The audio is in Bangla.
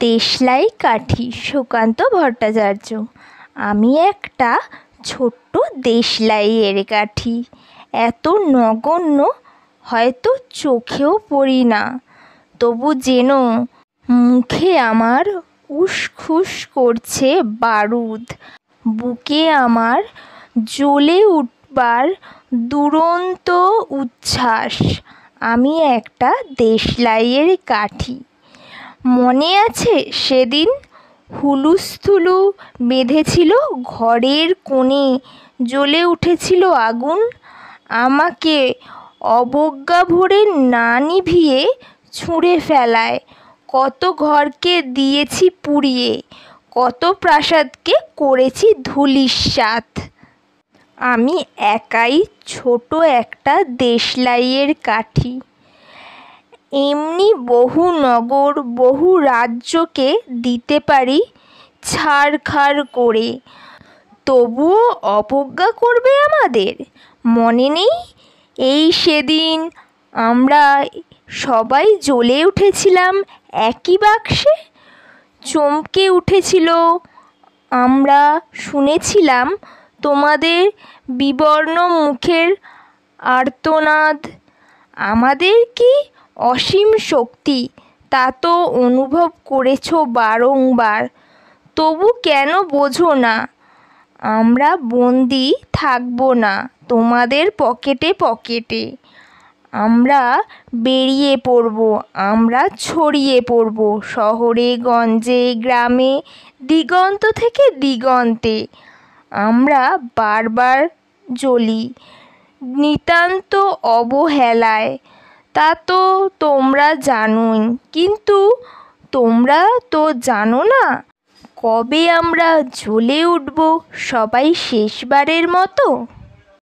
দেশলাই কাঠি সুকান্ত ভট্টাচার্য। আমি একটা ছোট্ট দেশলাইয়ের কাঠি, এত নগণ্য হয়তো চোখেও পড়ি না, তবু যেন মুখে আমার উসখুস করছে বারুদ, বুকে আমার জ্বলে উঠবার দুরন্ত উচ্ছ্বাস। আমি একটা দেশলাইয়ের কাঠি। মনে আছে সেদিন হুলুস্থুলু বেঁধেছিল ঘরের কোণে, জ্বলে উঠেছিল আগুন, আমাকে অবজ্ঞা ভরে না নিভিয়ে ছুঁড়ে ফেলায়। কত ঘরকে দিয়েছি পুড়িয়ে, কত প্রাসাদকে করেছি ধূলিসাৎ। আমি একাই ছোট একটা দেশলাইয়ের কাঠি। এমনি বহু নগর, বহু রাজ্যকে দিতে পারি ছারখার করে, তবুও অবজ্ঞা করবে আমাদের। মনে নেই এই সেদিন আমরা সবাই জ্বলে উঠেছিলাম একই বাক্সে, চমকে উঠেছিল আমরা শুনেছিলাম তোমাদের বিবর্ণ মুখের আর্তনাদ। আমাদের কি অসীম শক্তি তা তো অনুভব করেছ বারংবার, তবু কেন বোঝো না? আমরা বন্দি থাকব না তোমাদের পকেটে পকেটে। আমরা বেরিয়ে পড়ব, আমরা ছড়িয়ে পড়ব শহরে গঞ্জে গ্রামে, দিগন্ত থেকে দিগন্তে। আমরা বারবার জ্বলি নিতান্ত অবহেলায়, তা তো তোমরা জানোই, কিন্তু তোমরা তো জানো না কবে আমরা জ্বলে উঠব সবাই শেষবারের মতো।